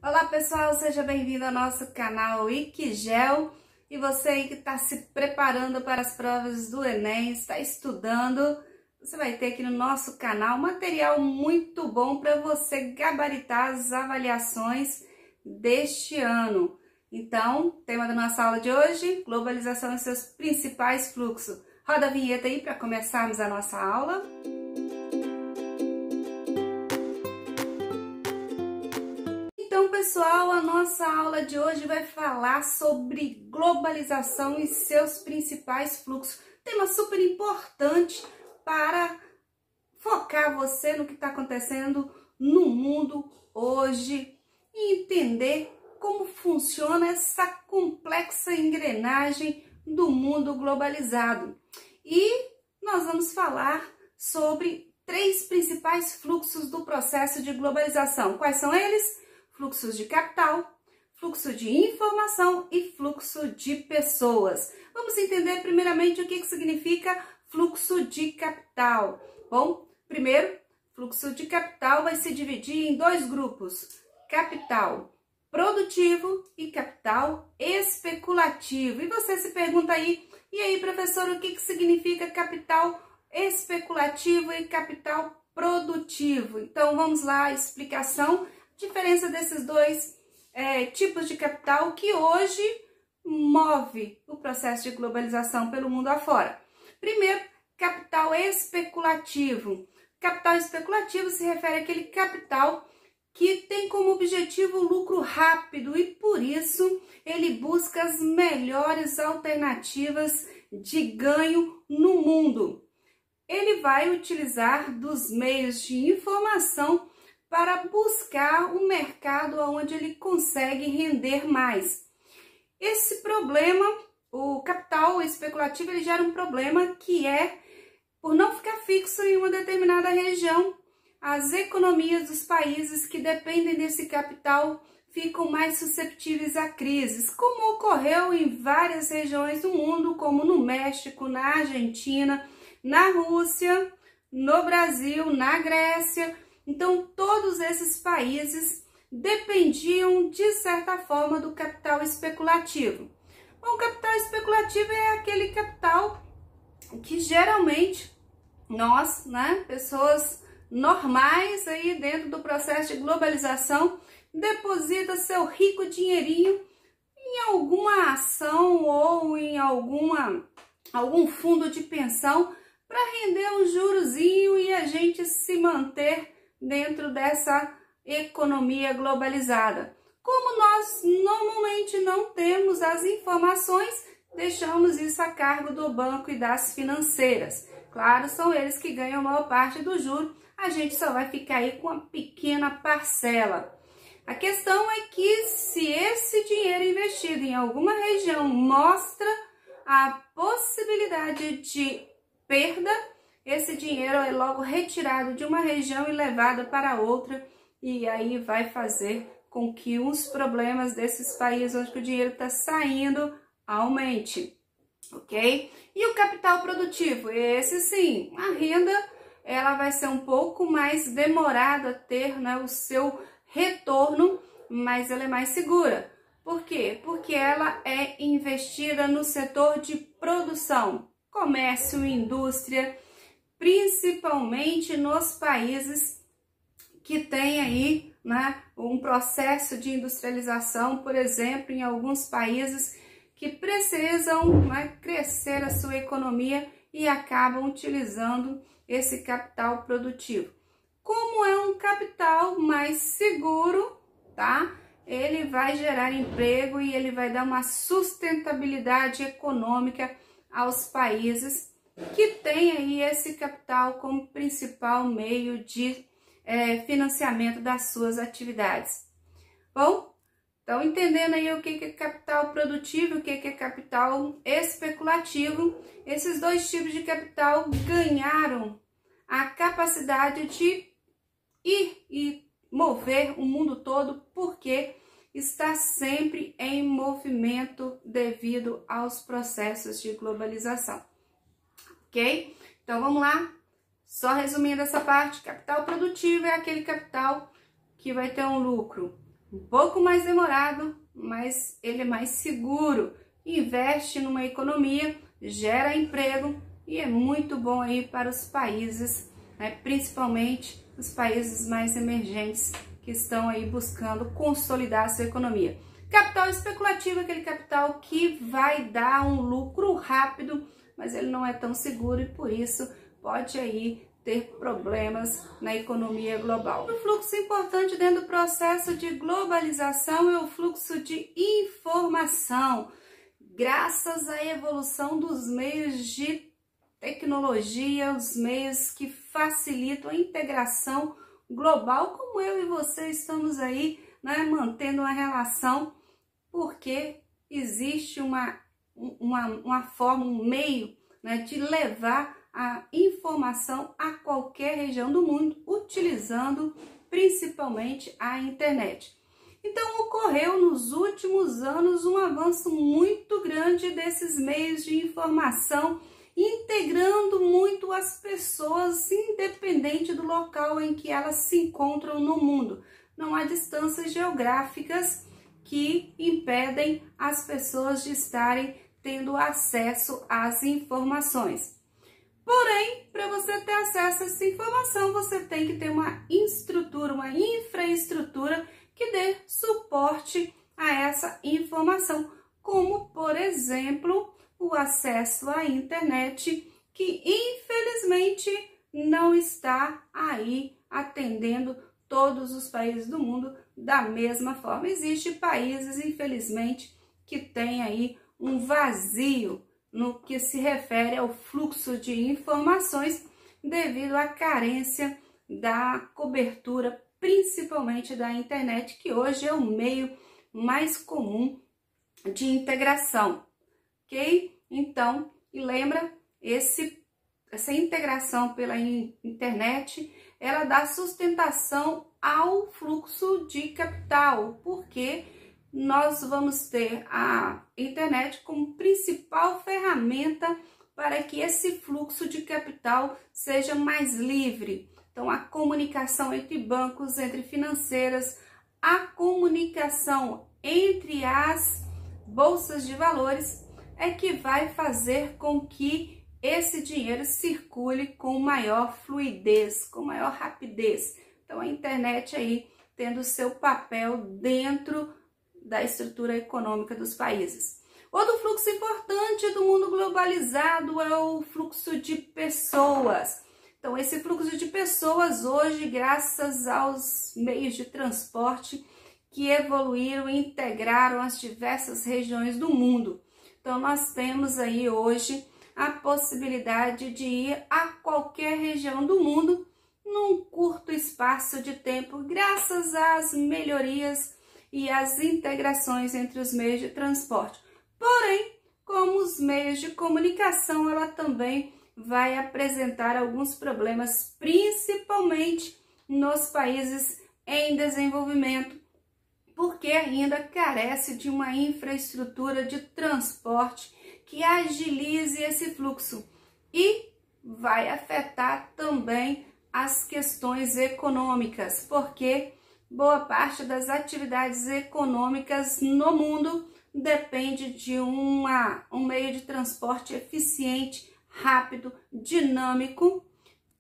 Olá pessoal, seja bem-vindo ao nosso canal Wikigel. E você aí que está se preparando para as provas do Enem, está estudando, você vai ter aqui no nosso canal material muito bom para você gabaritar as avaliações deste ano. Então, tema da nossa aula de hoje, globalização e seus principais fluxos. Roda a vinheta aí para começarmos a nossa aula. Então, pessoal, a nossa aula de hoje vai falar sobre globalização e seus principais fluxos. Tema super importante para focar você no que está acontecendo no mundo hoje e entender como funciona essa complexa engrenagem do mundo globalizado. E nós vamos falar sobre três principais fluxos do processo de globalização. Quais são eles? Fluxos de capital, fluxo de informação e fluxo de pessoas. Vamos entender primeiramente o que significa fluxo de capital. Bom, primeiro, fluxo de capital vai se dividir em dois grupos: capital produtivo e capital especulativo. E você se pergunta aí, e aí, professor, o que significa capital especulativo e capital produtivo? Então, vamos lá, a explicação. Diferença desses dois tipos de capital que hoje move o processo de globalização pelo mundo afora. Primeiro, capital especulativo. Capital especulativo se refere àquele capital que tem como objetivo o lucro rápido e, por isso, ele busca as melhores alternativas de ganho no mundo. Ele vai utilizar dos meios de informação para buscar um mercado onde ele consegue render mais. Esse problema, o capital especulativo, ele gera um problema que é por não ficar fixo em uma determinada região. As economias dos países que dependem desse capital ficam mais susceptíveis a crises, como ocorreu em várias regiões do mundo, como no México, na Argentina, na Rússia, no Brasil, na Grécia. Então, todos esses países dependiam, de certa forma, do capital especulativo. Bom, o capital especulativo é aquele capital que geralmente nós, pessoas normais aí dentro do processo de globalização, deposita seu rico dinheirinho em alguma ação ou em algum fundo de pensão para render um jurozinho e a gente se manter dentro dessa economia globalizada. Como nós normalmente não temos as informações, deixamos isso a cargo do banco e das financeiras. Claro, são eles que ganham a maior parte do juro, a gente só vai ficar aí com uma pequena parcela. A questão é que se esse dinheiro investido em alguma região mostra a possibilidade de perda, esse dinheiro é logo retirado de uma região e levado para outra, e aí vai fazer com que os problemas desses países onde o dinheiro está saindo aumente, ok? E o capital produtivo? Esse sim, a renda ela vai ser um pouco mais demorada a ter o seu retorno, mas ela é mais segura. Por quê? Porque ela é investida no setor de produção, comércio e indústria, principalmente nos países que têm aí um processo de industrialização, por exemplo, em alguns países que precisam crescer a sua economia e acabam utilizando esse capital produtivo. Como é um capital mais seguro, tá? Ele vai gerar emprego e ele vai dar uma sustentabilidade econômica aos países que têm aí esse capital como principal meio de financiamento das suas atividades. Bom, então entendendo aí o que é capital produtivo, o que é capital especulativo, esses dois tipos de capital ganharam a capacidade de ir e mover o mundo todo, porque está sempre em movimento devido aos processos de globalização, ok? Então vamos lá, só resumindo essa parte: capital produtivo é aquele capital que vai ter um lucro um pouco mais demorado, mas ele é mais seguro, investe numa economia, gera emprego e é muito bom aí para os países, né, principalmente os países mais emergentes que estão aí buscando consolidar a sua economia. Capital especulativo é aquele capital que vai dar um lucro rápido, mas ele não é tão seguro e por isso pode aí ter problemas na economia global. O fluxo importante dentro do processo de globalização é o fluxo de informação. Graças à evolução dos meios de tecnologia, os meios que facilitam a integração global, como eu e você estamos aí, né, mantendo uma relação, porque existe uma forma, um meio, né, de levar a informação a qualquer região do mundo, utilizando principalmente a internet. Então, ocorreu nos últimos anos um avanço muito grande desses meios de informação, integrando muito as pessoas, independente do local em que elas se encontram no mundo. Não há distâncias geográficas que impedem as pessoas de estarem tendo acesso às informações. Porém, para você ter acesso a essa informação, você tem que ter uma estrutura, uma infraestrutura que dê suporte a essa informação, como, por exemplo, o acesso à internet, que infelizmente não está aí atendendo todos os países do mundo da mesma forma. Existem países, infelizmente, que têm aí um vazio no que se refere ao fluxo de informações devido à carência da cobertura, principalmente da internet, que hoje é o meio mais comum de integração, ok? Então, e lembra, essa integração pela internet, ela dá sustentação ao fluxo de capital, porque nós vamos ter a internet como principal ferramenta para que esse fluxo de capital seja mais livre. Então, a comunicação entre bancos, entre financeiras, a comunicação entre as bolsas de valores é que vai fazer com que esse dinheiro circule com maior fluidez, com maior rapidez. Então, a internet aí tendo seu papel dentro da estrutura econômica dos países. Outro fluxo importante do mundo globalizado é o fluxo de pessoas. Então, esse fluxo de pessoas hoje, graças aos meios de transporte que evoluíram e integraram as diversas regiões do mundo. Então, nós temos aí hoje a possibilidade de ir a qualquer região do mundo num curto espaço de tempo, graças às melhorias e as integrações entre os meios de transporte. Porém, como os meios de comunicação, ela também vai apresentar alguns problemas, principalmente nos países em desenvolvimento, porque ainda carece de uma infraestrutura de transporte que agilize esse fluxo e vai afetar também as questões econômicas, porque boa parte das atividades econômicas no mundo depende de um meio de transporte eficiente, rápido, dinâmico,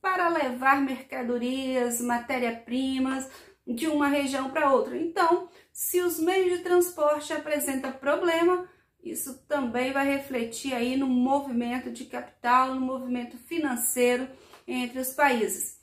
para levar mercadorias, matéria-primas de uma região para outra. Então, se os meios de transporte apresentam problema, isso também vai refletir aí no movimento de capital, no movimento financeiro entre os países.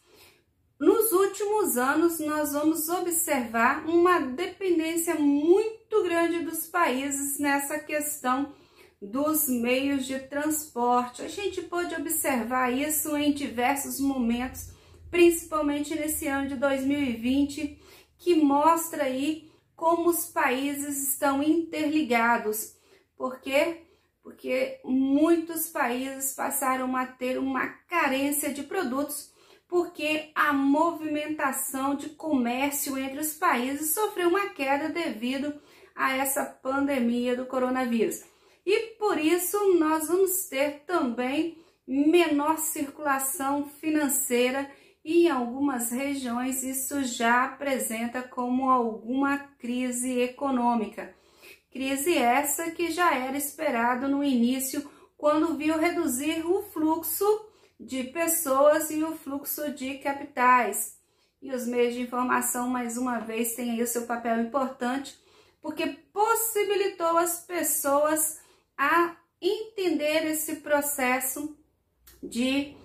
Nos últimos anos, nós vamos observar uma dependência muito grande dos países nessa questão dos meios de transporte. A gente pode observar isso em diversos momentos, principalmente nesse ano de 2020, que mostra aí como os países estão interligados. Por quê? Porque muitos países passaram a ter uma carência de produtos, porque a movimentação de comércio entre os países sofreu uma queda devido a essa pandemia do coronavírus. E por isso nós vamos ter também menor circulação financeira e em algumas regiões isso já apresenta como alguma crise econômica. Crise essa que já era esperado no início, quando viu reduzir o fluxo de pessoas e o fluxo de capitais. E os meios de informação, mais uma vez, têm aí o seu papel importante, porque possibilitou as pessoas a entender esse processo de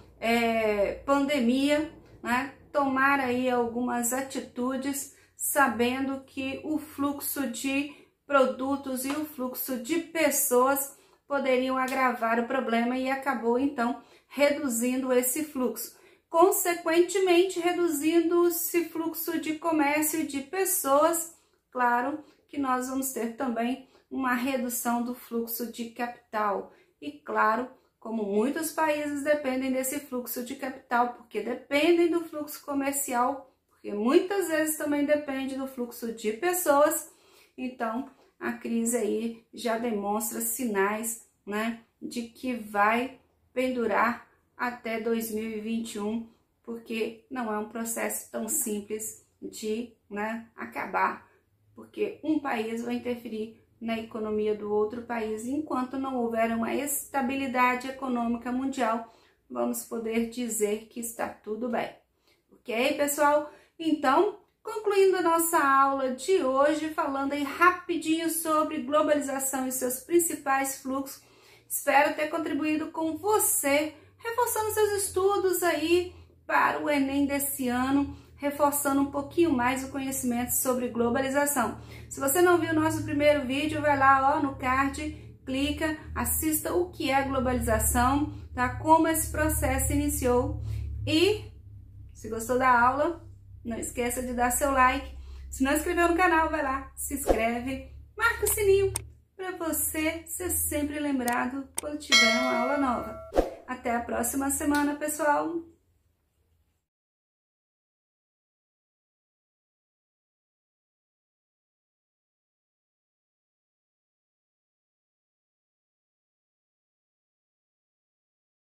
pandemia, né? Tomar aí algumas atitudes, sabendo que o fluxo de produtos e o fluxo de pessoas poderiam agravar o problema e acabou então reduzindo esse fluxo. Consequentemente, reduzindo esse fluxo de comércio e de pessoas, claro que nós vamos ter também uma redução do fluxo de capital. E claro, como muitos países dependem desse fluxo de capital, porque dependem do fluxo comercial, porque muitas vezes também depende do fluxo de pessoas, então a crise aí já demonstra sinais, né, de que vai pendurar até 2021, porque não é um processo tão simples de, né, acabar, porque um país vai interferir na economia do outro país. Enquanto não houver uma estabilidade econômica mundial, vamos poder dizer que está tudo bem. Ok, pessoal? Então, concluindo a nossa aula de hoje, falando aí rapidinho sobre globalização e seus principais fluxos, espero ter contribuído com você, reforçando seus estudos aí para o Enem desse ano, reforçando um pouquinho mais o conhecimento sobre globalização. Se você não viu o nosso primeiro vídeo, vai lá ó, no card, clica, assista o que é globalização, tá? Como esse processo iniciou. E se gostou da aula, não esqueça de dar seu like. Se não inscreveu no canal, vai lá, se inscreve, marca o sininho para você ser sempre lembrado quando tiver uma aula nova. Até a próxima semana, pessoal!